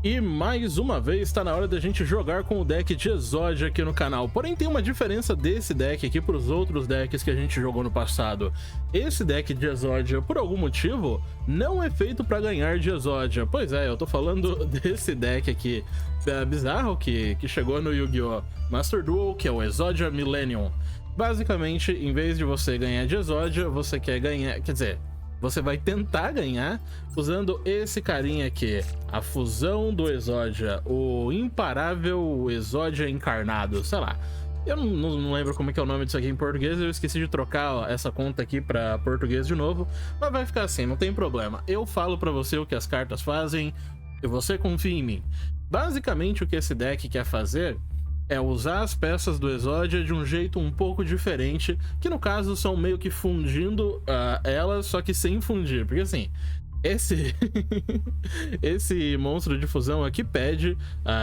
E mais uma vez está na hora da gente jogar com o deck de Exodia aqui no canal. Porém tem uma diferença desse deck aqui para os outros decks que a gente jogou no passado. Esse deck de Exodia, por algum motivo, não é feito para ganhar de Exodia. Pois é, eu tô falando desse deck aqui bizarro que chegou no Yu-Gi-Oh! Master Duel, que é o Exodia Millennium. Basicamente, em vez de você ganhar de Exodia, você quer ganhar... Quer dizer... Você vai tentar ganhar usando esse carinha aqui, a fusão do Exodia, o imparável Exodia encarnado, sei lá. Eu não lembro como é que é o nome disso aqui em português, eu esqueci de trocar essa conta aqui pra português de novo, mas vai ficar assim, não tem problema. Eu falo pra você o que as cartas fazem e você confia em mim. Basicamente o que esse deck quer fazer é usar as peças do Exodia de um jeito um pouco diferente, que no caso são meio que fundindo elas, só que sem fundir, porque assim, esse monstro de fusão aqui pede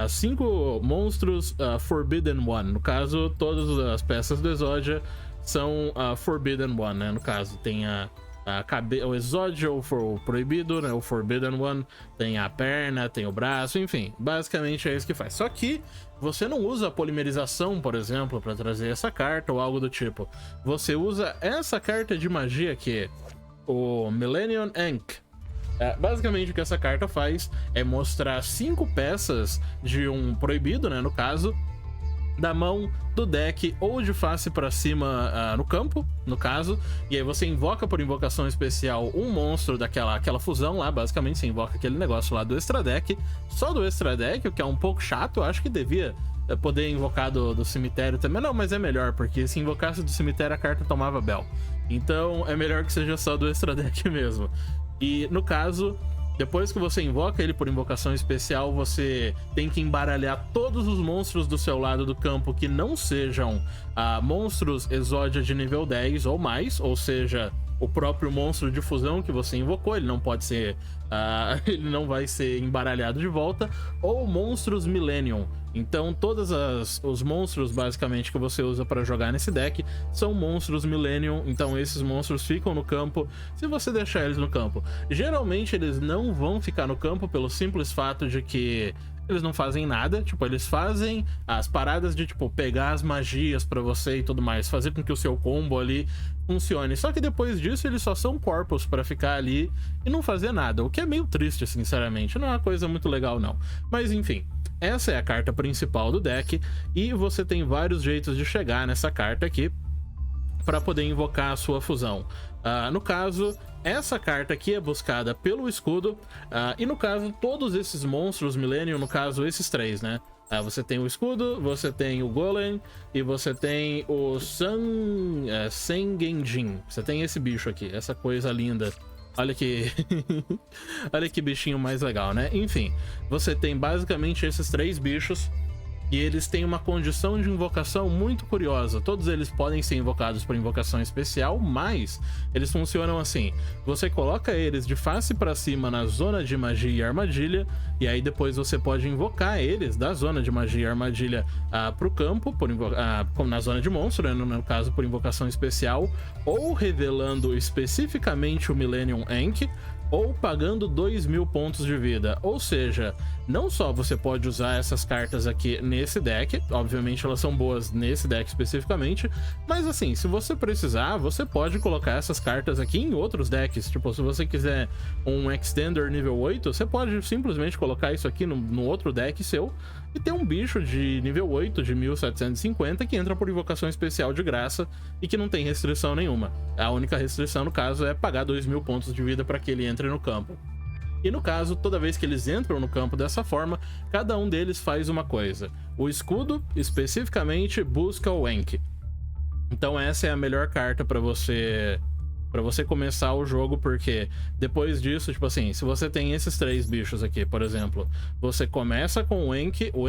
5 monstros Forbidden One. No caso, todas as peças do Exodia são Forbidden One, né? No caso, tem o Exodia, o proibido, né? O Forbidden One, tem a perna, tem o braço, enfim, basicamente é isso que faz. Só que você não usa a polimerização, por exemplo, para trazer essa carta ou algo do tipo. Você usa essa carta de magia aqui, o Millennium Ink. Basicamente o que essa carta faz é mostrar 5 peças de um proibido, né, no caso, da mão do deck ou de face para cima no campo, no caso, e aí você invoca por invocação especial um monstro daquela fusão lá, basicamente você invoca aquele negócio lá do extra deck, só do extra deck, o que é um pouco chato. Eu acho que devia poder invocar do cemitério também, não, mas é melhor, porque se invocasse do cemitério a carta tomava Bell, então é melhor que seja só do extra deck mesmo. E no caso, depois que você invoca ele por invocação especial, você tem que embaralhar todos os monstros do seu lado do campo que não sejam monstros Exodia de nível 10 ou mais, ou seja, o próprio monstro de fusão que você invocou, ele não pode ser... ele não vai ser embaralhado de volta, ou monstros Millennium. Então todos os monstros basicamente que você usa para jogar nesse deck são monstros Millennium, então esses monstros ficam no campo se você deixar eles no campo. Geralmente eles não vão ficar no campo pelo simples fato de que eles não fazem nada, tipo, eles fazem as paradas de, tipo, pegar as magias pra você e tudo mais, fazer com que o seu combo ali funcione. Só que depois disso, eles só são corpos pra ficar ali e não fazer nada, o que é meio triste, sinceramente. Não é uma coisa muito legal, não. Mas, enfim, essa é a carta principal do deck e você tem vários jeitos de chegar nessa carta aqui para poder invocar a sua fusão. No caso, essa carta aqui é buscada pelo escudo, e no caso, todos esses monstros Millennium, no caso, esses 3, né? Você tem o escudo, você tem o Golem e você tem o Sengenjin. Você tem esse bicho aqui, essa coisa linda. Olha que... olha que bichinho mais legal, né? Enfim, você tem basicamente esses 3 bichos. E eles têm uma condição de invocação muito curiosa. Todos eles podem ser invocados por invocação especial, mas eles funcionam assim: você coloca eles de face para cima na zona de magia e armadilha, e aí depois você pode invocar eles da zona de magia e armadilha pro campo, como na zona de monstro, né, no caso por invocação especial, ou revelando especificamente o Millennium Ink, ou pagando 2.000 pontos de vida. Ou seja, não só você pode usar essas cartas aqui nesse deck, obviamente elas são boas nesse deck especificamente, mas assim, se você precisar, você pode colocar essas cartas aqui em outros decks. Tipo, se você quiser um Extender nível 8, você pode simplesmente colocar isso aqui no outro deck seu e ter um bicho de nível 8 de 1750 que entra por invocação especial de graça e que não tem restrição nenhuma. A única restrição, no caso, é pagar 2.000 pontos de vida para que ele entre no campo. E no caso, toda vez que eles entram no campo dessa forma, cada um deles faz uma coisa. O escudo, especificamente, busca o Enki. Então essa é a melhor carta para você começar o jogo, porque depois disso, tipo assim, se você tem esses 3 bichos aqui, por exemplo, você começa com o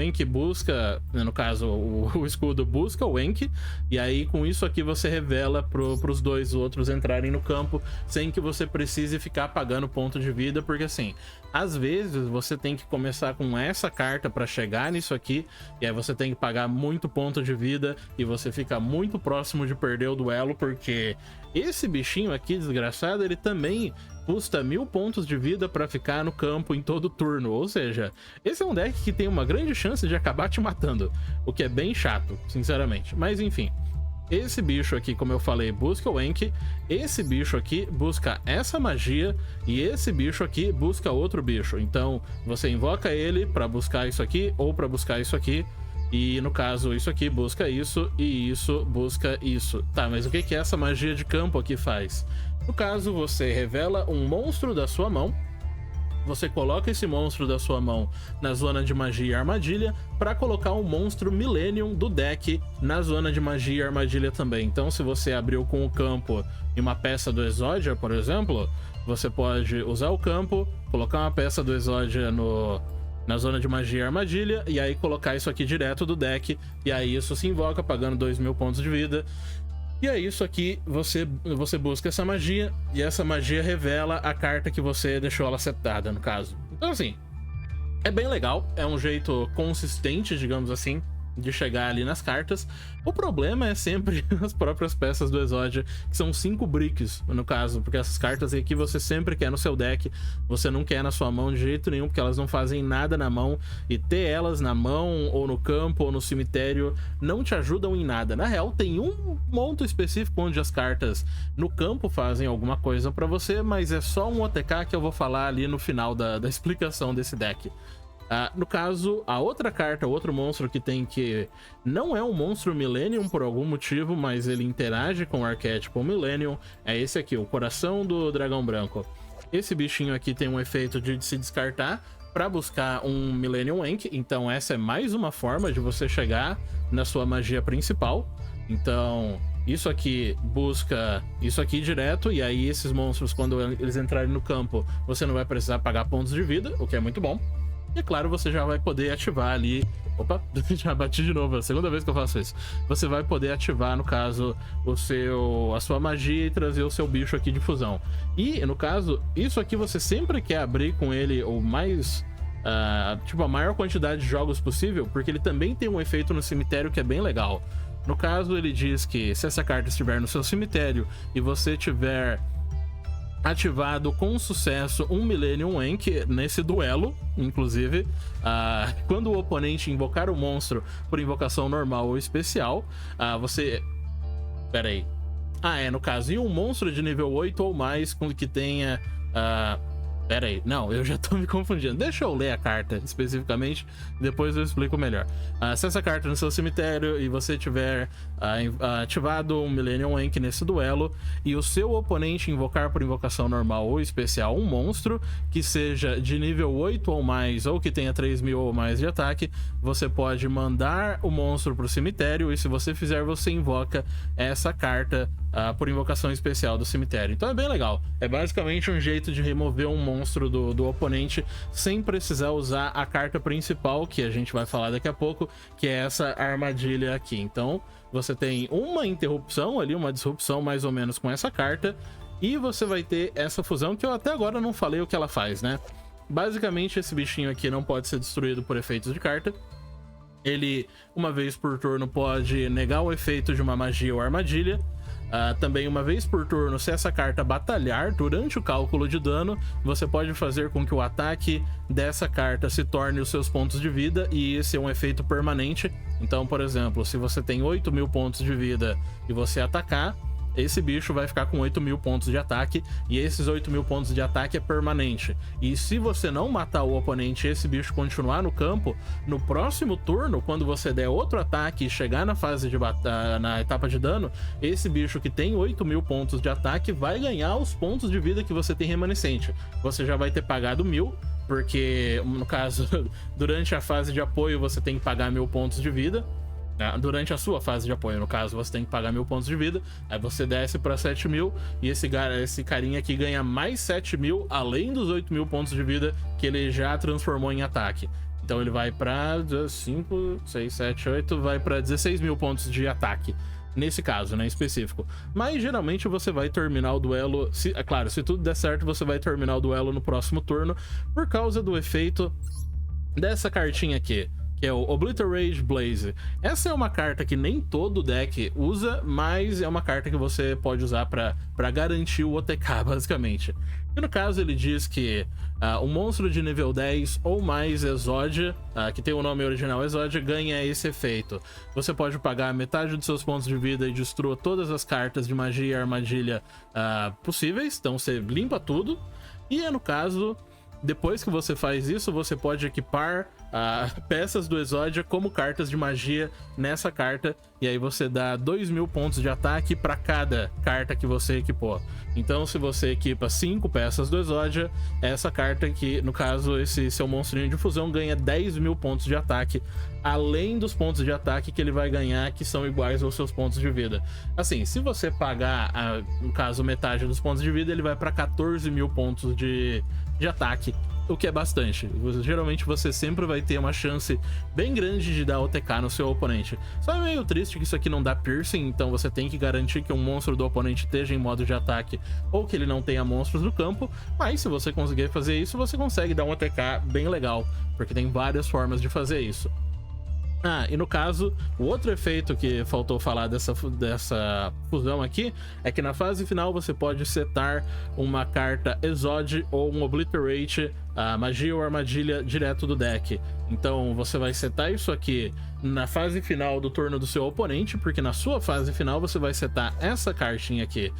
Enki busca, no caso, o escudo busca o Enki, e aí com isso aqui você revela pros 2 outros entrarem no campo, sem que você precise ficar pagando ponto de vida, porque assim, às vezes você tem que começar com essa carta para chegar nisso aqui, e aí você tem que pagar muito ponto de vida, e você fica muito próximo de perder o duelo, porque esse bichinho aqui, desgraçado, ele também custa 1000 pontos de vida pra ficar no campo em todo turno. Ou seja, esse é um deck que tem uma grande chance de acabar te matando, o que é bem chato, sinceramente. Mas enfim, esse bicho aqui, como eu falei, busca o Enki, esse bicho aqui busca essa magia e esse bicho aqui busca outro bicho. Então você invoca ele pra buscar isso aqui ou pra buscar isso aqui. E no caso, isso aqui busca isso e isso busca isso. Tá, mas o que essa magia de campo aqui faz? No caso, você revela um monstro da sua mão, você coloca esse monstro da sua mão na zona de magia e armadilha para colocar um monstro Millennium do deck na zona de magia e armadilha também. Então, se você abriu com o campo e uma peça do Exodia, por exemplo, você pode usar o campo, colocar uma peça do Exodia na zona de magia e armadilha, e aí colocar isso aqui direto do deck, e aí isso se invoca pagando 2000 pontos de vida. E é isso aqui, você busca essa magia, e essa magia revela a carta que você deixou ela setada, no caso. Então assim, é bem legal, é um jeito consistente, digamos assim, de chegar ali nas cartas. O problema é sempre as próprias peças do Exodia, que são 5 bricks, no caso, porque essas cartas aqui você sempre quer no seu deck, você não quer na sua mão de jeito nenhum, porque elas não fazem nada na mão, e ter elas na mão, ou no campo, ou no cemitério, não te ajudam em nada. Na real, tem um monto específico onde as cartas no campo fazem alguma coisa pra você, mas é só um OTK que eu vou falar ali no final da explicação desse deck. No caso, a outra carta, outro monstro que tem, que não é um monstro Millennium por algum motivo, mas ele interage com o arquétipo Millennium, é esse aqui, o Coração do Dragão Branco. Esse bichinho aqui tem um efeito de se descartar para buscar um Millennium Enki, então essa é mais uma forma de você chegar na sua magia principal. Então isso aqui busca isso aqui direto, e aí esses monstros, quando eles entrarem no campo, você não vai precisar pagar pontos de vida, o que é muito bom. E claro, você já vai poder ativar ali... Opa, já bati de novo, é a segunda vez que eu faço isso. Você vai poder ativar, no caso, a sua magia e trazer o seu bicho aqui de fusão. E, no caso, isso aqui você sempre quer abrir com ele o mais... tipo, a maior quantidade de jogos possível, porque ele também tem um efeito no cemitério que é bem legal. No caso, ele diz que se essa carta estiver no seu cemitério e você tiver ativado com sucesso um Millennium Enki nesse duelo, inclusive, quando o oponente invocar o monstro por invocação normal ou especial, você... Pera aí. No caso, e um monstro de nível 8 ou mais com que tenha... Pera aí, não, eu já tô me confundindo. Deixa eu ler a carta especificamente, depois eu explico melhor. Se essa carta no seu cemitério e você tiver ativado um Millennium Enki nesse duelo, e o seu oponente invocar por invocação normal ou especial um monstro que seja de nível 8 ou mais, ou que tenha 3000 ou mais de ataque, você pode mandar o monstro pro cemitério, e se você fizer, você invoca essa carta por invocação especial do cemitério. Então é bem legal. É basicamente um jeito de remover um monstro do oponente sem precisar usar a carta principal, que a gente vai falar daqui a pouco, que é essa armadilha aqui. Então você tem uma interrupção ali, uma disrupção mais ou menos com essa carta, e você vai ter essa fusão, que eu até agora não falei o que ela faz, né? Basicamente, esse bichinho aqui não pode ser destruído por efeitos de carta. Ele, uma vez por turno, pode negar o efeito de uma magia ou armadilha. Também, uma vez por turno, se essa carta batalhar durante o cálculo de dano, você pode fazer com que o ataque dessa carta se torne os seus pontos de vida, e esse é um efeito permanente. Então, por exemplo, se você tem 8000 pontos de vida e você atacar, esse bicho vai ficar com 8000 pontos de ataque, e esses 8000 pontos de ataque é permanente. E se você não matar o oponente e esse bicho continuar no campo, no próximo turno, quando você der outro ataque e chegar na fase de na etapa de dano, esse bicho que tem 8000 pontos de ataque vai ganhar os pontos de vida que você tem remanescente. Você já vai ter pagado 1000, porque, no caso, durante a fase de apoio você tem que pagar 1000 pontos de vida. Durante a sua fase de apoio, no caso, você tem que pagar 1000 pontos de vida. Aí você desce pra 7000, e esse carinha aqui ganha mais 7000, além dos 8000 pontos de vida que ele já transformou em ataque. Então ele vai pra 5, 6, 7, 8, vai pra 16.000 pontos de ataque. Nesse caso, né, específico. Mas geralmente você vai terminar o duelo, é claro, se tudo der certo, você vai terminar o duelo no próximo turno, por causa do efeito dessa cartinha aqui. que é o Obliterate Blaze. Essa é uma carta que nem todo deck usa, mas é uma carta que você pode usar para garantir o OTK, basicamente. E no caso ele diz que um monstro de nível 10 ou mais Exódia, que tem o nome original Exódia, ganha esse efeito. Você pode pagar metade dos seus pontos de vida e destrua todas as cartas de magia e armadilha possíveis, então você limpa tudo. E no caso, depois que você faz isso, você pode equipar peças do Exódia como cartas de magia nessa carta, e aí você dá 2.000 pontos de ataque para cada carta que você equipou. Então, se você equipa 5 peças do Exódia, essa carta aqui, no caso, esse seu monstrinho de fusão, ganha 10.000 pontos de ataque, além dos pontos de ataque que ele vai ganhar, que são iguais aos seus pontos de vida. Assim, se você pagar, no caso, metade dos pontos de vida, ele vai para 14.000 pontos de ataque, o que é bastante. Geralmente você sempre vai ter uma chance bem grande de dar OTK no seu oponente. Só é meio triste que isso aqui não dá piercing, então você tem que garantir que um monstro do oponente esteja em modo de ataque ou que ele não tenha monstros no campo, mas se você conseguir fazer isso, você consegue dar um OTK bem legal, porque tem várias formas de fazer isso. E no caso, o outro efeito que faltou falar dessa fusão aqui é que na fase final você pode setar uma carta Exode ou um Obliterate, magia ou armadilha direto do deck. Então você vai setar isso aqui na fase final do turno do seu oponente, porque na sua fase final você vai setar essa cartinha aqui,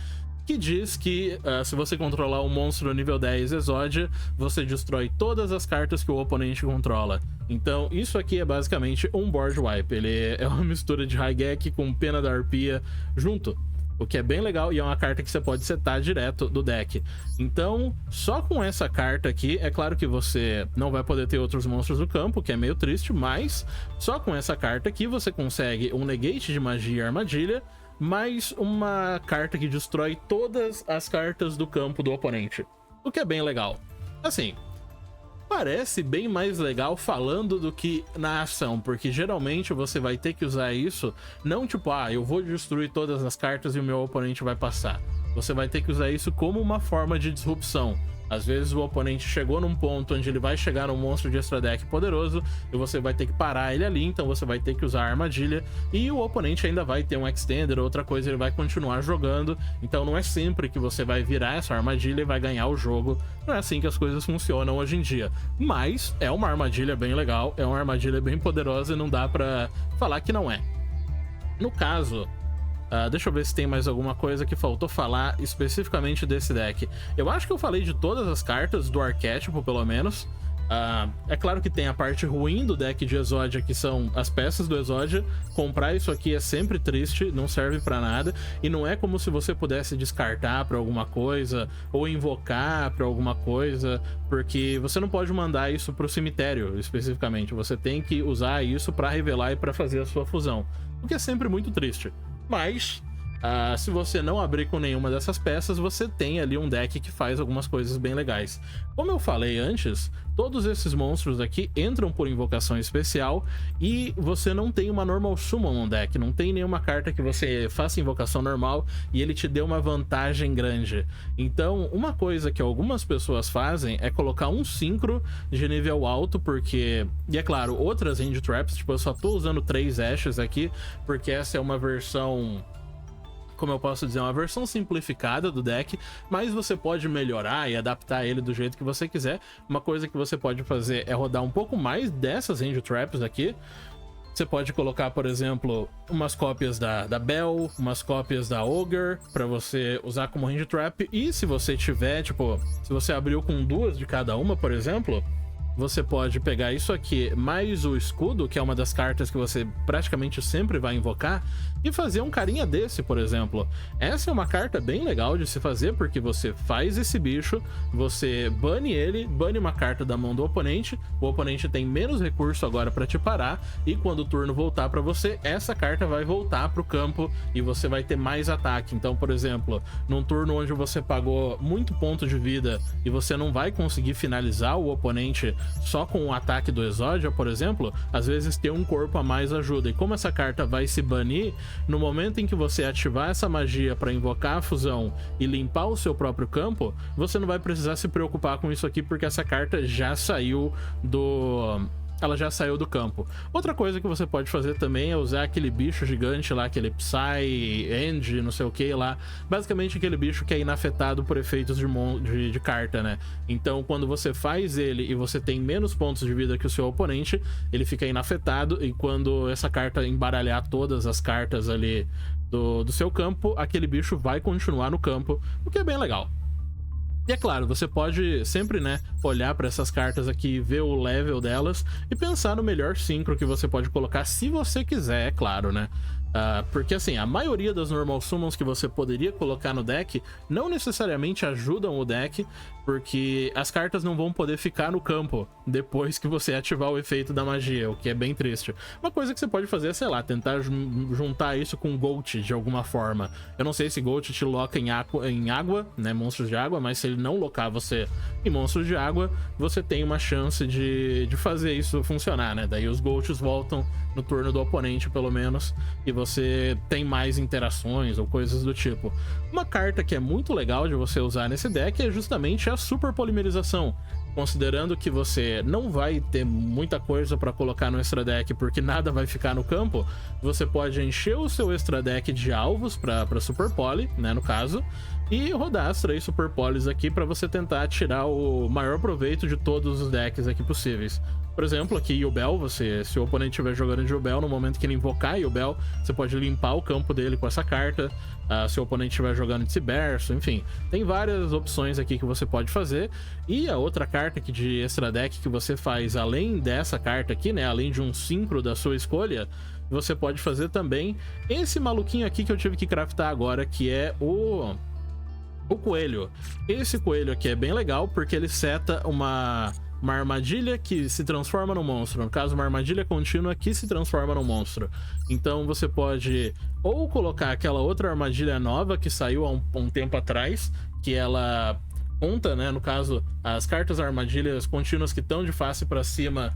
que diz que se você controlar um monstro nível 10 Exódia, você destrói todas as cartas que o oponente controla. Então isso aqui é basicamente um board wipe, ele é uma mistura de Raigeki com Pena da Arpia junto, o que é bem legal, e é uma carta que você pode setar direto do deck. Então, só com essa carta aqui, é claro que você não vai poder ter outros monstros no campo, que é meio triste, mas só com essa carta aqui você consegue um negate de magia e armadilha, mais uma carta que destrói todas as cartas do campo do oponente, o que é bem legal. Assim, parece bem mais legal falando do que na ação, porque geralmente você vai ter que usar isso, não tipo, eu vou destruir todas as cartas e o meu oponente vai passar. Você vai ter que usar isso como uma forma de disrupção. Às vezes o oponente chegou num ponto onde ele vai chegar num monstro de extra deck poderoso e você vai ter que parar ele ali, então você vai ter que usar a armadilha, e o oponente ainda vai ter um extender ou outra coisa, ele vai continuar jogando. Então não é sempre que você vai virar essa armadilha e vai ganhar o jogo, não é assim que as coisas funcionam hoje em dia. Mas é uma armadilha bem legal, é uma armadilha bem poderosa e não dá pra falar que não é. No caso, deixa eu ver se tem mais alguma coisa que faltou falar especificamente desse deck. Eu acho que eu falei de todas as cartas do arquétipo, pelo menos. É claro que tem a parte ruim do deck de Exódia, que são as peças do Exódia. Comprar isso aqui é sempre triste, não serve pra nada. E não é como se você pudesse descartar pra alguma coisa ou invocar pra alguma coisa, porque você não pode mandar isso pro cemitério, especificamente. Você tem que usar isso pra revelar e pra fazer a sua fusão, o que é sempre muito triste. Mas, se você não abrir com nenhuma dessas peças, você tem ali um deck que faz algumas coisas bem legais. Como eu falei antes, todos esses monstros aqui entram por invocação especial e você não tem uma normal summon no deck, não tem nenhuma carta que você faça invocação normal e ele te dê uma vantagem grande. Então, uma coisa que algumas pessoas fazem é colocar um Synchro de nível alto, porque... E é claro, outras Hand Traps, tipo, eu só tô usando 3 Ashes aqui, porque essa é uma versão... como eu posso dizer, uma versão simplificada do deck, mas você pode melhorar e adaptar ele do jeito que você quiser. Uma coisa que você pode fazer é rodar um pouco mais dessas Hand Traps aqui. Você pode colocar, por exemplo, umas cópias da Bell, umas cópias da Ogre, pra você usar como Hand Trap. E se você tiver, tipo, se você abriu com 2 de cada uma, por exemplo, você pode pegar isso aqui, mais o escudo, que é uma das cartas que você praticamente sempre vai invocar, e fazer um carinha desse, por exemplo. Essa é uma carta bem legal de se fazer, porque você faz esse bicho, você bane ele, bane uma carta da mão do oponente, o oponente tem menos recurso agora pra te parar, e quando o turno voltar pra você, essa carta vai voltar pro campo e você vai ter mais ataque. Então, por exemplo, num turno onde você pagou muito ponto de vida e você não vai conseguir finalizar o oponente só com o ataque do Exódia, por exemplo, às vezes ter um corpo a mais ajuda. E como essa carta vai se banir, no momento em que você ativar essa magia para invocar a fusão e limpar o seu próprio campo, você não vai precisar se preocupar com isso aqui, porque essa carta já saiu ela já saiu do campo. Outra coisa que você pode fazer também é usar aquele bicho gigante lá, aquele Psy, End, não sei o que lá. Basicamente aquele bicho que é inafetado por efeitos de carta, né? Então quando você faz ele e você tem menos pontos de vida que o seu oponente, ele fica inafetado, e quando essa carta embaralhar todas as cartas ali do seu campo, aquele bicho vai continuar no campo, o que é bem legal. E é claro, você pode sempre, né, olhar para essas cartas aqui, ver o level delas e pensar no melhor synchro que você pode colocar, se você quiser, é claro, né? Porque assim, a maioria das normal summons que você poderia colocar no deck não necessariamente ajudam o deck, porque as cartas não vão poder ficar no campo depois que você ativar o efeito da magia, o que é bem triste. Uma coisa que você pode fazer é, sei lá, tentar juntar isso com Gold de alguma forma. Eu não sei se Gold te loca em água, né, monstros de água, mas se ele não locar você em monstros de água, você tem uma chance de fazer isso funcionar, né? Daí os Golds voltam no turno do oponente, pelo menos, e você tem mais interações ou coisas do tipo. Uma carta que é muito legal de você usar nesse deck é justamente a Super Polimerização. Considerando que você não vai ter muita coisa para colocar no extra deck porque nada vai ficar no campo, você pode encher o seu extra deck de alvos para Super Poly, né, no caso, e rodar as 3 Super Polys aqui para você tentar tirar o maior proveito de todos os decks aqui possíveis. Por exemplo, aqui Yubel, se o oponente estiver jogando de Yubel, no momento que ele invocar Yubel, você pode limpar o campo dele com essa carta. Se o oponente estiver jogando de Ciberso, enfim. Tem várias opções aqui que você pode fazer. E a outra carta aqui de extra deck que você faz, além dessa carta aqui, né, além de um synchro da sua escolha, você pode fazer também esse maluquinho aqui que eu tive que craftar agora, que é o coelho. Esse coelho aqui é bem legal porque ele seta uma armadilha que se transforma num monstro. No caso, uma armadilha contínua que se transforma num monstro. Então você pode ou colocar aquela outra armadilha nova que saiu há um tempo atrás, que ela conta, né, no caso, as cartas armadilhas contínuas que estão de face para cima,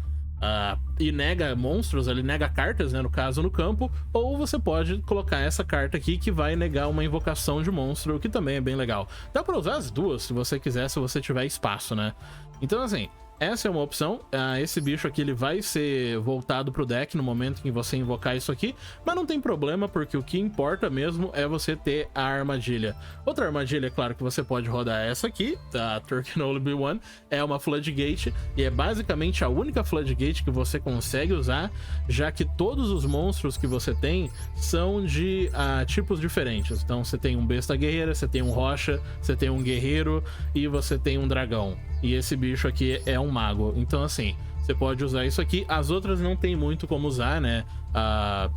e nega monstros, ele nega cartas, né, no caso, no campo. Ou você pode colocar essa carta aqui que vai negar uma invocação de monstro, o que também é bem legal. Dá pra usar as duas se você quiser, se você tiver espaço, né? Então assim, essa é uma opção. Esse bicho aqui ele vai ser voltado pro deck no momento em que você invocar isso aqui, mas não tem problema, porque o que importa mesmo é você ter a armadilha. Outra armadilha, é claro, que você pode rodar essa aqui, a Turknol B1, é uma Floodgate, e é basicamente a única Floodgate que você consegue usar, já que todos os monstros que você tem são de tipos diferentes. Então você tem um besta guerreira, você tem um rocha, você tem um guerreiro e você tem um dragão. E esse bicho aqui é um mago. Então assim, você pode usar isso aqui. As outras não tem muito como usar, né? A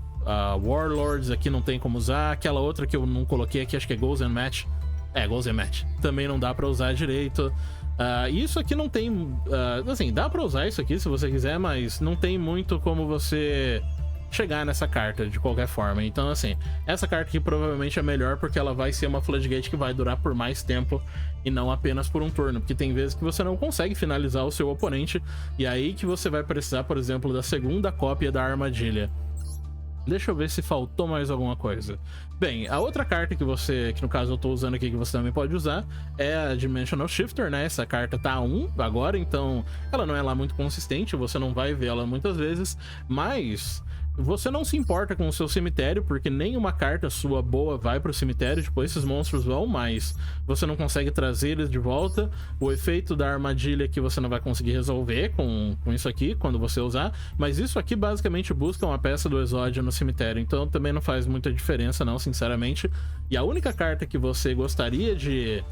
Warlords aqui não tem como usar. Aquela outra que eu não coloquei aqui, acho que é Goals and Match. Goals and Match. Também não dá pra usar direito. Isso aqui não tem... assim, dá pra usar isso aqui se você quiser, mas não tem muito como você chegar nessa carta de qualquer forma. Então assim, essa carta aqui provavelmente é melhor porque ela vai ser uma Floodgate que vai durar por mais tempo e não apenas por um turno, porque tem vezes que você não consegue finalizar o seu oponente, e aí que você vai precisar, por exemplo, da segunda cópia da armadilha. Deixa eu ver se faltou mais alguma coisa. Bem, a outra carta que no caso eu tô usando aqui, que você também pode usar, é a Dimensional Shifter, né? Essa carta tá a 1 agora, então ela não é lá muito consistente, você não vai ver ela muitas vezes, mas você não se importa com o seu cemitério, porque nenhuma carta sua boa vai pro cemitério. Tipo, esses monstros vão, mas você não consegue trazer eles de volta. O efeito da armadilha que você não vai conseguir resolver com isso aqui, quando você usar. Mas isso aqui basicamente busca uma peça do Exódia no cemitério, então também não faz muita diferença não, sinceramente. E a única carta que você gostaria de,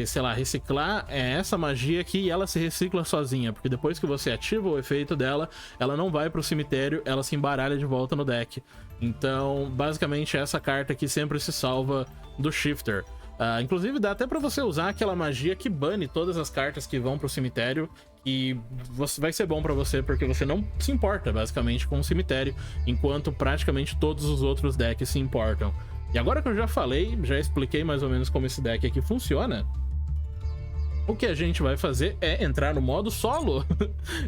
sei lá, reciclar é essa magia aqui, e ela se recicla sozinha, porque depois que você ativa o efeito dela, ela não vai pro cemitério, ela se embaralha de volta no deck. Então, basicamente, essa carta aqui sempre se salva do Shifter. Inclusive, dá até pra você usar aquela magia que bane todas as cartas que vão pro cemitério, e vai ser bom pra você, porque você não se importa, basicamente, com o cemitério, enquanto praticamente todos os outros decks se importam. E agora que eu já falei, já expliquei mais ou menos como esse deck aqui funciona, O que a gente vai fazer é entrar no modo solo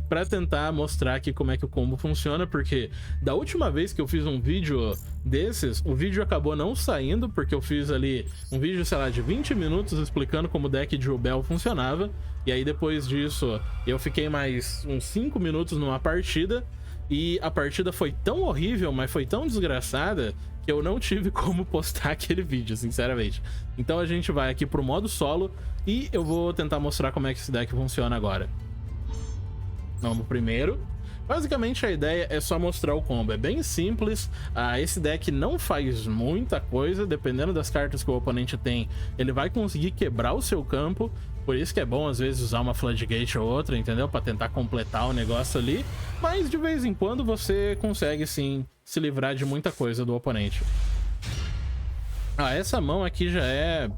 para tentar mostrar aqui como é que o combo funciona, porque da última vez que eu fiz um vídeo desses, o vídeo acabou não saindo, porque eu fiz ali um vídeo, sei lá, de 20 minutos explicando como o deck de Rubel funcionava, e aí depois disso eu fiquei mais uns 5 minutos numa partida, e a partida foi tão horrível, mas foi tão desgraçada, que eu não tive como postar aquele vídeo, sinceramente. Então a gente vai aqui pro modo solo e eu vou tentar mostrar como é que esse deck funciona agora. Vamos primeiro. Basicamente a ideia é só mostrar o combo, é bem simples. Esse deck não faz muita coisa, dependendo das cartas que o oponente tem, ele vai conseguir quebrar o seu campo. Por isso que é bom às vezes usar uma Floodgate ou outra, entendeu? Pra tentar completar o negócio ali. Mas de vez em quando você consegue sim se livrar de muita coisa do oponente. Essa mão aqui já é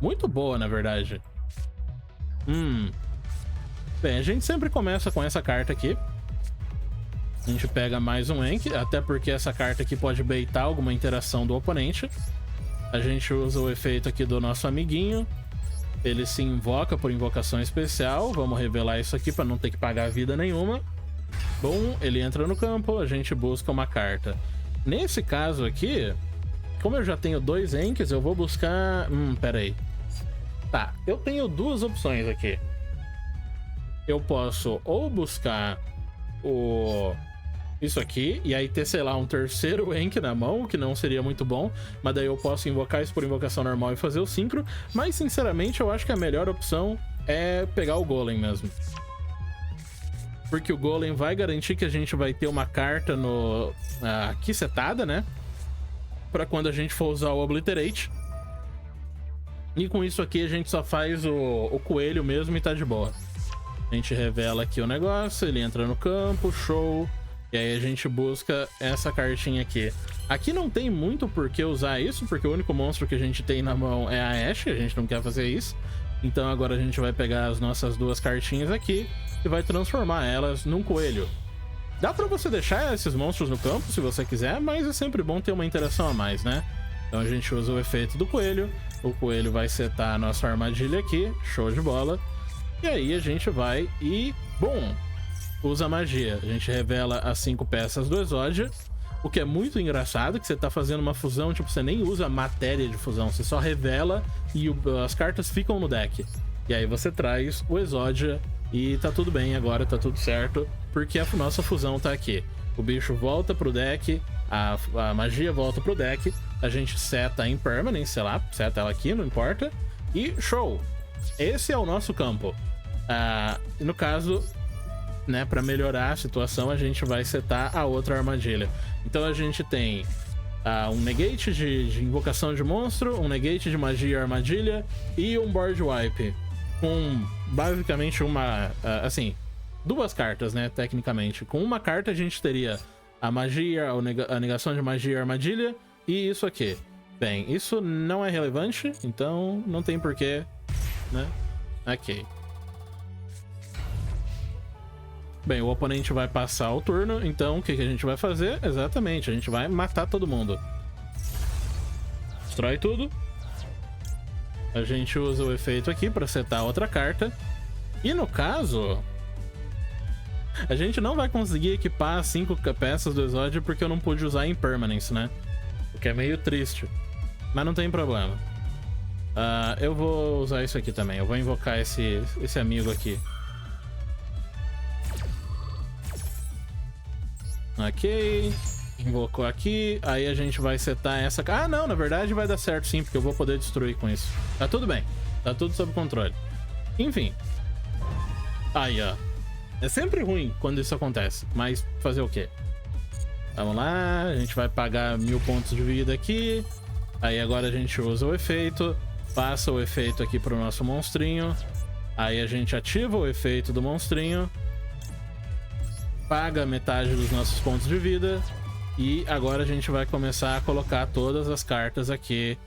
muito boa, na verdade. Bem, a gente sempre começa com essa carta aqui. A gente pega mais um Enk, até porque essa carta aqui pode baitar alguma interação do oponente. A gente usa o efeito aqui do nosso amiguinho. Ele se invoca por invocação especial. Vamos revelar isso aqui para não ter que pagar vida nenhuma. Bom, ele entra no campo, a gente busca uma carta. Nesse caso aqui, como eu já tenho 2 Enks, eu vou buscar... pera aí. Tá, eu tenho 2 opções aqui. Eu posso ou buscar isso aqui, e aí ter, sei lá, um terceiro Enk na mão, que não seria muito bom, mas daí eu posso invocar isso por invocação normal e fazer o Synchro, mas sinceramente eu acho que a melhor opção é pegar o Golem mesmo. Porque o Golem vai garantir que a gente vai ter uma carta aqui setada, né? Pra quando a gente for usar o Obliterate. E com isso aqui a gente só faz o coelho mesmo e tá de boa. A gente revela aqui o negócio, ele entra no campo, show. E aí a gente busca essa cartinha aqui. Aqui não tem muito por que usar isso, porque o único monstro que a gente tem na mão é a Ashe, a gente não quer fazer isso. Então agora a gente vai pegar as nossas 2 cartinhas aqui e vai transformar elas num coelho. Dá pra você deixar esses monstros no campo se você quiser, mas é sempre bom ter uma interação a mais, né? Então a gente usa o efeito do coelho, o coelho vai setar a nossa armadilha aqui, show de bola. E aí a gente vai e, bom, usa a magia. A gente revela as 5 peças do Exódia, o que é muito engraçado, que você tá fazendo uma fusão, tipo, você nem usa matéria de fusão, você só revela e as cartas ficam no deck. E aí você traz o Exódia e tá tudo bem, agora tá tudo certo, porque a nossa fusão tá aqui. O bicho volta pro deck, a magia volta pro deck, a gente seta a Impermanence, sei lá, seta ela aqui, não importa, e show! Esse é o nosso campo. No caso, né, para melhorar a situação, a gente vai setar a outra armadilha. Então a gente tem um negate de invocação de monstro, um negate de magia e armadilha e um board wipe. Com basicamente assim, 2 cartas, né, tecnicamente. Com uma carta a gente teria a magia, a negação de magia e armadilha e isso aqui. Bem, isso não é relevante, então não tem porquê, né? Ok. Bem, o oponente vai passar o turno, então o que a gente vai fazer? Exatamente, a gente vai matar todo mundo. Destrói tudo. A gente usa o efeito aqui para setar outra carta. E no caso, a gente não vai conseguir equipar as 5 peças do Exódia porque eu não pude usar Impermanence, né? O que é meio triste. Mas não tem problema. Eu vou usar isso aqui também. Eu vou invocar esse amigo aqui. Ok. Invocou aqui. Aí a gente vai setar essa... não, na verdade vai dar certo sim, porque eu vou poder destruir com isso. Tá tudo bem. Tá tudo sob controle. Enfim. Aí, ó. É sempre ruim quando isso acontece, mas fazer o quê? Vamos lá, a gente vai pagar 1000 pontos de vida aqui. Aí agora a gente usa o efeito, passa o efeito aqui pro nosso monstrinho. Aí a gente ativa o efeito do monstrinho, paga metade dos nossos pontos de vida. E agora a gente vai começar a colocar todas as cartas aqui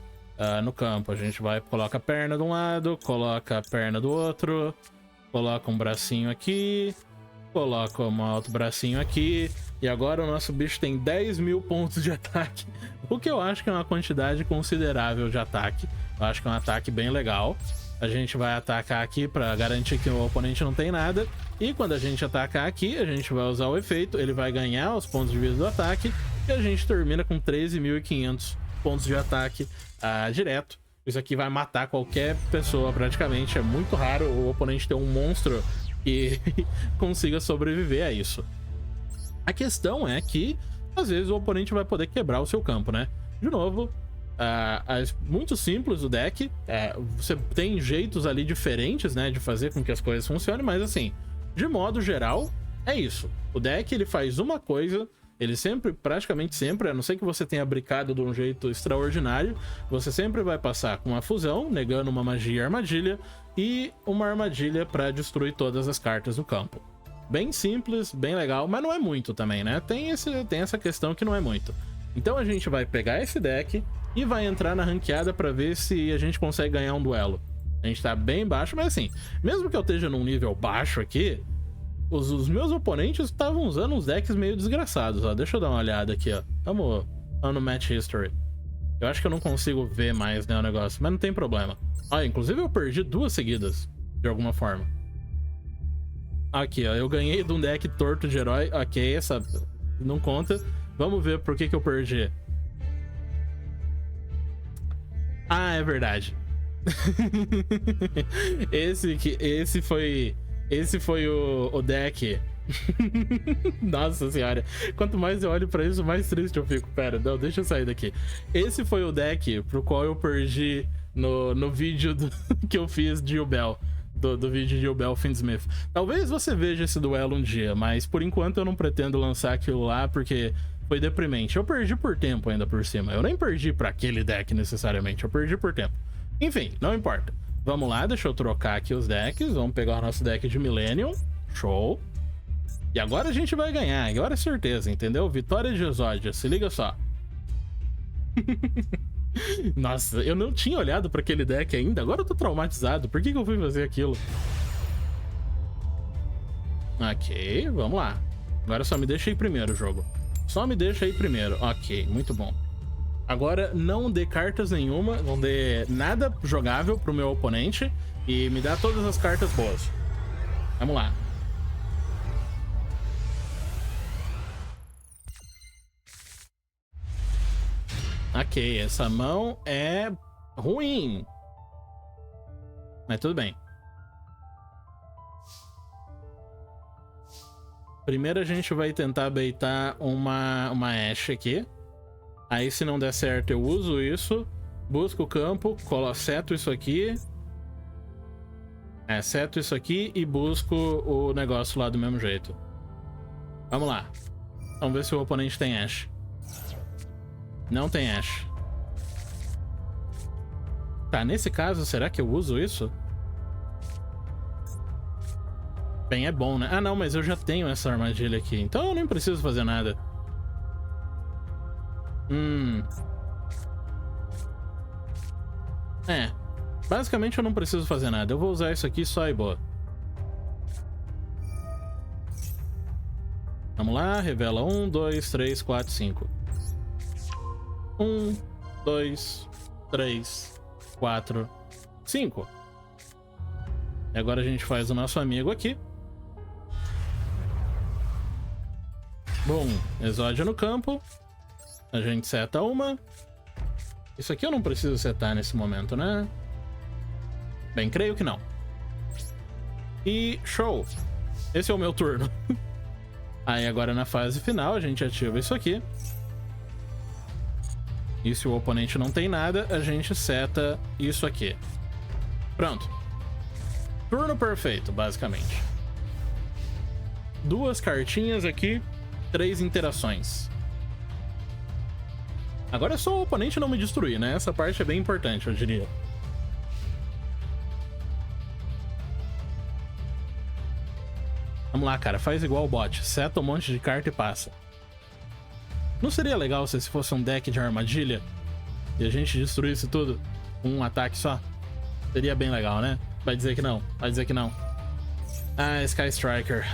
no campo. A gente coloca a perna de um lado, coloca a perna do outro, coloca um bracinho aqui, coloca um outro bracinho aqui. E agora o nosso bicho tem 10.000 pontos de ataque, o que eu acho que é uma quantidade considerável de ataque. Eu acho que é um ataque bem legal. a gente vai atacar aqui pra garantir que o oponente não tem nada. E quando a gente atacar aqui, a gente vai usar o efeito, ele vai ganhar os pontos de vida do ataque. E a gente termina com 13.500 pontos de ataque direto. Isso aqui vai matar qualquer pessoa praticamente. É muito raro o oponente ter um monstro que consiga sobreviver a isso. A questão é que, às vezes, o oponente vai poder quebrar o seu campo, né? De novo, muito simples o deck. Você tem jeitos ali diferentes, né, de fazer com que as coisas funcionem, mas assim, de modo geral, é isso. O deck, ele faz uma coisa, ele sempre, praticamente sempre, a não ser que você tenha brincado de um jeito extraordinário, você sempre vai passar com uma fusão, negando uma magia e armadilha, e uma armadilha para destruir todas as cartas do campo. Bem simples, bem legal, mas não é muito também, né? Tem essa questão que não é muito. Então a gente vai pegar esse deck e vai entrar na ranqueada para ver se a gente consegue ganhar um duelo. A gente tá bem baixo, mas assim, mesmo que eu esteja num nível baixo aqui, os meus oponentes estavam usando uns decks meio desgraçados, ó. Deixa eu dar uma olhada aqui, ó. Vamos no Match History. Eu acho que eu não consigo ver mais, né, o negócio, mas não tem problema. Ó, inclusive eu perdi 2 seguidas, de alguma forma. Aqui, ó, eu ganhei de um deck torto de herói. Ok, essa não conta. Vamos ver por que eu perdi. Ah, é verdade. Esse foi o deck. Nossa senhora. Quanto mais eu olho pra isso, mais triste eu fico. Pera, não, deixa eu sair daqui. Esse foi o deck pro qual eu perdi no vídeo que eu fiz de Yubel. Do vídeo de Yubel Fiendsmith. Talvez você veja esse duelo um dia, mas por enquanto eu não pretendo lançar aquilo lá porque foi deprimente. Eu perdi por tempo ainda por cima. Eu nem perdi pra aquele deck necessariamente, eu perdi por tempo. Enfim, não importa. Vamos lá, deixa eu trocar aqui os decks. Vamos pegar o nosso deck de Millennium. Show. E agora a gente vai ganhar, agora é certeza, entendeu? Vitória de Exódia, se liga só. Nossa, eu não tinha olhado pra aquele deck ainda. Agora eu tô traumatizado. Por que eu fui fazer aquilo? Ok, vamos lá. Agora só me deixa aí primeiro o jogo. Só me deixa aí primeiro. Ok, muito bom. Agora não dê cartas nenhuma, não dê nada jogável pro meu oponente e me dá todas as cartas boas. Vamos lá. Ok, essa mão é ruim. Mas tudo bem. Primeiro a gente vai tentar baitar uma Ashe aqui. Aí se não der certo eu uso isso. Busco o campo, seto isso aqui. Seto isso aqui e busco o negócio lá do mesmo jeito. Vamos lá. Vamos ver se o oponente tem Ashe. Não tem Ashe. Tá, nesse caso, será que eu uso isso? Bem, é bom, né? Ah, não, mas eu já tenho essa armadilha aqui. Então eu nem preciso fazer nada. Basicamente eu não preciso fazer nada. Eu vou usar isso aqui só e boa. Vamos lá, revela 1, 2, 3, 4, 5. 1, 2, 3, 4, 5. E agora a gente faz o nosso amigo aqui. Bom, Exódia no campo. A gente seta uma. Isso aqui eu não preciso setar nesse momento, né? Bem, creio que não. E show. Esse é o meu turno. Aí agora na fase final a gente ativa isso aqui. E se o oponente não tem nada, a gente seta isso aqui. Pronto. Turno perfeito, basicamente. 2 cartinhas aqui, 3 interações. Agora é só o oponente não me destruir, né? Essa parte é bem importante, eu diria. Vamos lá, cara. Faz igual o bot. Seta um monte de carta e passa. Não seria legal se esse fosse um deck de armadilha e a gente destruísse tudo com um ataque só? Seria bem legal, né? Vai dizer que não. Vai dizer que não. Ah, Sky Striker.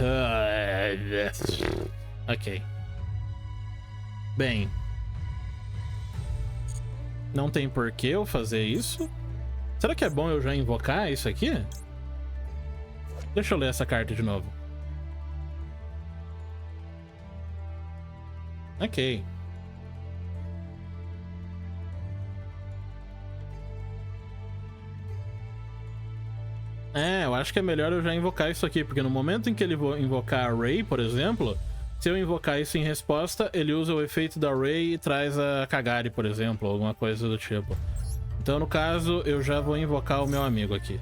Ok. Bem. Não tem por que eu fazer isso. Será que é bom eu já invocar isso aqui? Deixa eu ler essa carta de novo. Ok. É, eu acho que é melhor eu já invocar isso aqui, porque no momento em que ele invocar a Ray, por exemplo, se eu invocar isso em resposta, ele usa o efeito da Ray e traz a Kagari, por exemplo, alguma coisa do tipo. Então, no caso, eu já vou invocar o meu amigo aqui.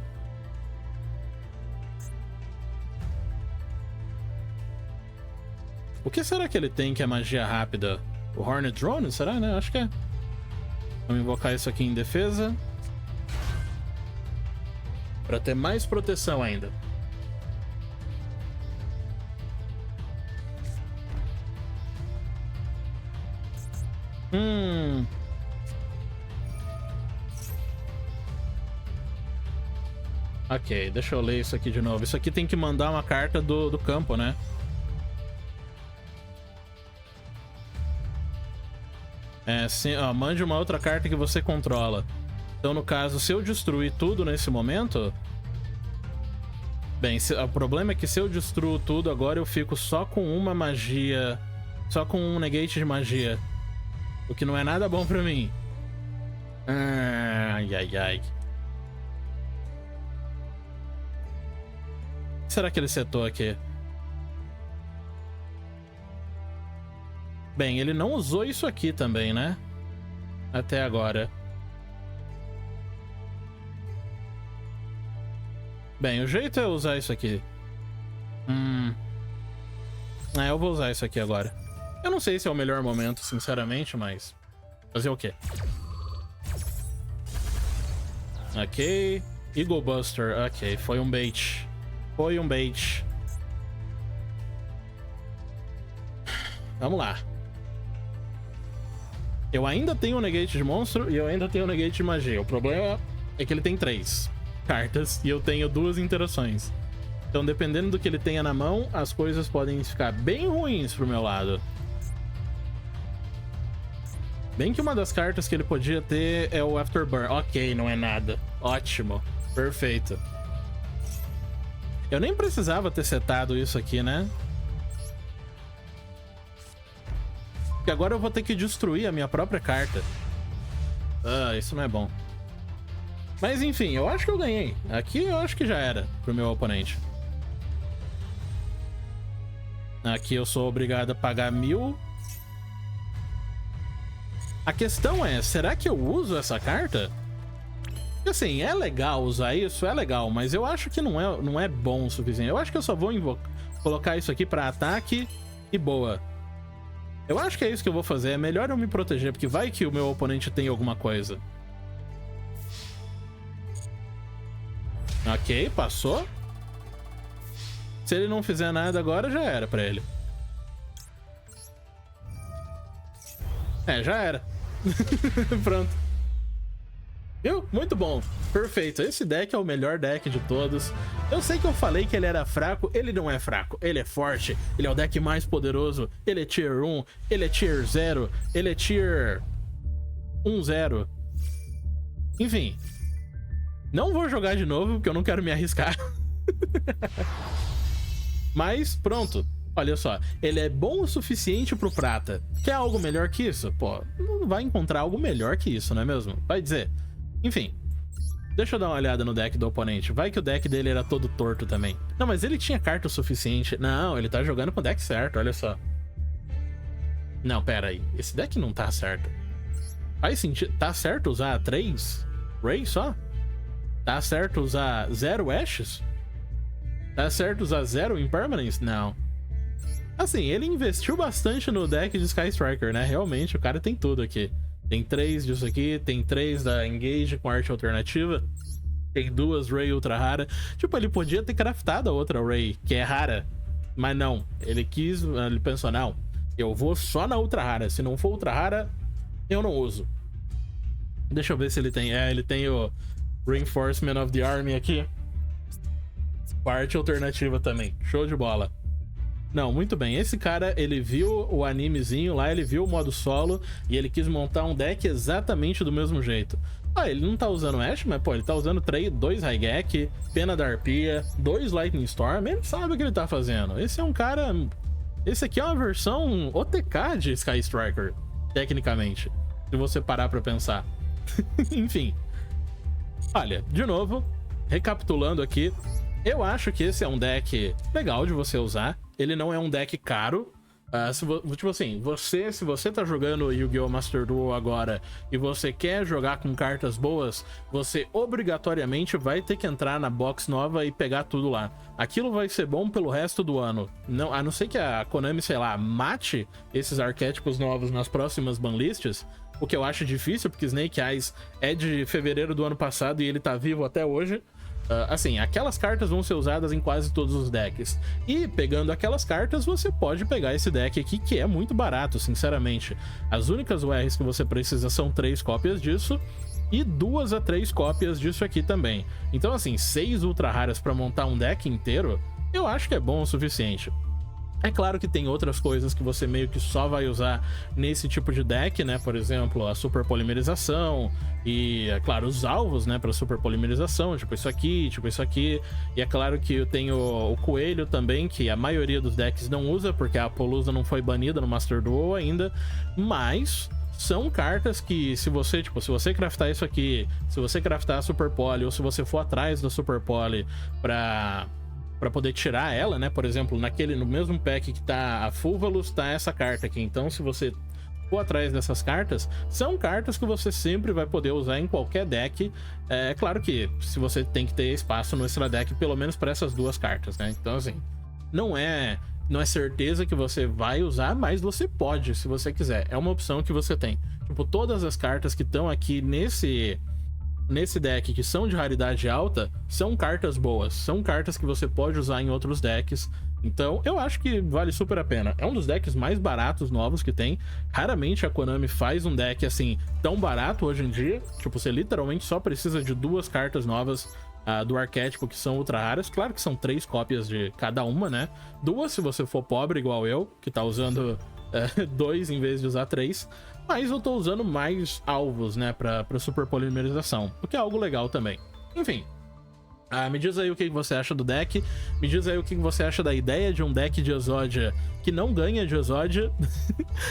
O que será que ele tem que é magia rápida? O Hornet Drone? Será, né? Acho que é. Vamos invocar isso aqui em defesa. Pra ter mais proteção ainda. Ok, deixa eu ler isso aqui de novo. Isso aqui tem que mandar uma carta do campo, né? É, sim, ó, mande uma outra carta que você controla. Então, no caso, se eu destruir tudo nesse momento... Bem, o problema é que se eu destruo tudo, agora eu fico só com uma magia... Só com um negate de magia. O que não é nada bom pra mim. Ai, ai, ai. O que será que ele setou aqui? Bem, ele não usou isso aqui também, né? Até agora. Bem, o jeito é usar isso aqui. É, eu vou usar isso aqui agora. Eu não sei se é o melhor momento, sinceramente, mas... Fazer o quê? Ok. Eagle Buster. Ok, foi um bait. Foi um bait. Vamos lá. Eu ainda tenho o negate de monstro e eu ainda tenho o negate de magia. O problema é que ele tem 3 cartas e eu tenho 2 interações. Então, dependendo do que ele tenha na mão, as coisas podem ficar bem ruins pro meu lado. Bem que uma das cartas que ele podia ter é o Afterburn. Ok, não é nada. Ótimo. Perfeito. Eu nem precisava ter setado isso aqui, né? Porque agora eu vou ter que destruir a minha própria carta. Ah, isso não é bom. Mas enfim, eu acho que eu ganhei. Aqui eu acho que já era pro meu oponente. Aqui eu sou obrigado a pagar 1000. A questão é, será que eu uso essa carta? Porque assim, é legal usar isso, é legal, mas eu acho que não é bom o suficiente. Eu acho que eu só vou colocar isso aqui pra ataque e boa. Eu acho que é isso que eu vou fazer. É melhor eu me proteger, porque vai que o meu oponente tem alguma coisa. Ok, passou. Se ele não fizer nada agora, já era pra ele. É, já era. Pronto. Viu? Muito bom. Perfeito. Esse deck é o melhor deck de todos. Eu sei que eu falei que ele era fraco. Ele não é fraco. Ele é forte. Ele é o deck mais poderoso. Ele é Tier 1. Ele é Tier 0. Ele é Tier 1-0. Enfim. Não vou jogar de novo, porque eu não quero me arriscar. Mas, pronto. Olha só, ele é bom o suficiente pro prata. Quer algo melhor que isso? Pô, não vai encontrar algo melhor que isso, não é mesmo? Vai dizer. Enfim, deixa eu dar uma olhada no deck do oponente. Vai que o deck dele era todo torto também. Não, mas ele tinha carta o suficiente. Não, ele tá jogando com o deck certo, olha só. Não, pera aí. Esse deck não tá certo. Faz sentido. Tá certo usar 3 Ray só? Tá certo usar 0 Ashes? Tá certo usar 0 Impermanence? Não. Assim, ele investiu bastante no deck de Sky Striker, né? Realmente, o cara tem tudo aqui. Tem 3 disso aqui, tem 3 da Engage com arte alternativa. Tem 2 Ray ultra rara. Tipo, ele podia ter craftado a outra Ray, que é rara. Mas não, ele pensou, não, eu vou só na ultra rara. Se não for ultra rara, eu não uso. Deixa eu ver se ele tem. É, ele tem o Reinforcement of the Army aqui. Com arte alternativa também. Show de bola. Não, muito bem. Esse cara, ele viu o animezinho lá, ele viu o modo solo e ele quis montar um deck exatamente do mesmo jeito. Ah, ele não tá usando Ash, mas pô, ele tá usando 2 Raigeki, Pena da Arpia, 2 Lightning Storm, ele sabe o que ele tá fazendo. Esse é um cara... Esse aqui é uma versão OTK de Sky Striker, tecnicamente, se você parar pra pensar. Enfim. Olha, de novo, recapitulando aqui, eu acho que esse é um deck legal de você usar. Ele não é um deck caro. Tipo assim, se você tá jogando Yu-Gi-Oh! Master Duel agora e você quer jogar com cartas boas, você obrigatoriamente vai ter que entrar na box nova e pegar tudo lá. Aquilo vai ser bom pelo resto do ano. Não, a não ser que a Konami, sei lá, mate esses arquétipos novos nas próximas banlists, o que eu acho difícil, porque Snake Eyes é de fevereiro do ano passado e ele tá vivo até hoje. Assim, aquelas cartas vão ser usadas em quase todos os decks. E pegando aquelas cartas, você pode pegar esse deck aqui, que é muito barato, sinceramente. As únicas URs que você precisa são 3 cópias disso e 2 a 3 cópias disso aqui também. Então, assim, 6 ultra raras pra montar um deck inteiro, eu acho que é bom o suficiente. É claro que tem outras coisas que você meio que só vai usar nesse tipo de deck, né? Por exemplo, a super polimerização e, é claro, os alvos, né? Para super polimerização, tipo isso aqui, tipo isso aqui. E é claro que eu tenho o coelho também, que a maioria dos decks não usa, porque a Apollousa não foi banida no Master Duel ainda. Mas são cartas que, se você craftar isso aqui, se você craftar a Super Poly, ou se você for atrás da Super Poly pra poder tirar ela, né? Por exemplo, no mesmo pack que tá a Fulvalus, tá essa carta aqui. Então, se você for atrás dessas cartas, são cartas que você sempre vai poder usar em qualquer deck. É claro que se você tem que ter espaço no extra deck, pelo menos para essas 2 cartas, né? Então, assim, não é certeza que você vai usar, mas você pode, se você quiser. É uma opção que você tem. Tipo, todas as cartas que estão aqui nesse deck, que são de raridade alta, são cartas boas, são cartas que você pode usar em outros decks. Então eu acho que vale super a pena. É um dos decks mais baratos novos que tem. Raramente a Konami faz um deck assim tão barato hoje em dia. Tipo, você literalmente só precisa de 2 cartas novas do arquétipo, que são ultra raras. Claro que são 3 cópias de cada uma, né? 2 se você for pobre igual eu, que tá usando 2 em vez de usar 3. Mas eu tô usando mais alvos, né, pra super polimerização, o que é algo legal também. Enfim, me diz aí o que você acha do deck, me diz aí o que você acha da ideia de um deck de Exódia que não ganha de Exódia.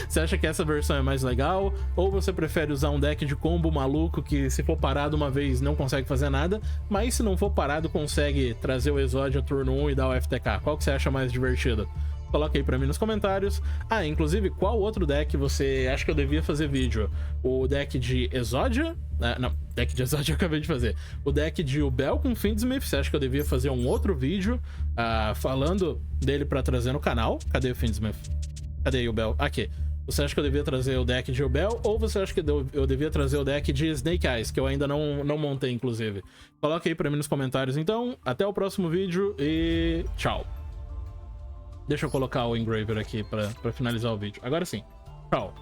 Você acha que essa versão é mais legal? Ou você prefere usar um deck de combo maluco que, se for parado uma vez, não consegue fazer nada, mas se não for parado, consegue trazer o Exódia turno 1 e dar o FTK? Qual que você acha mais divertido? Coloca aí pra mim nos comentários. Inclusive, qual outro deck você acha que eu devia fazer vídeo? O deck de Exódia? Não, deck de Exódia eu acabei de fazer. O deck de Yubel com Fiendsmith, você acha que eu devia fazer um outro vídeo falando dele pra trazer no canal? Cadê o Fiendsmith? Cadê Yubel? Aqui. Você acha que eu devia trazer o deck de Yubel, ou você acha que eu devia trazer o deck de Snake Eyes, que eu ainda não montei, inclusive? Coloca aí pra mim nos comentários, então. Até o próximo vídeo e tchau. Deixa eu colocar o Engraver aqui pra finalizar o vídeo. Agora sim. Tchau.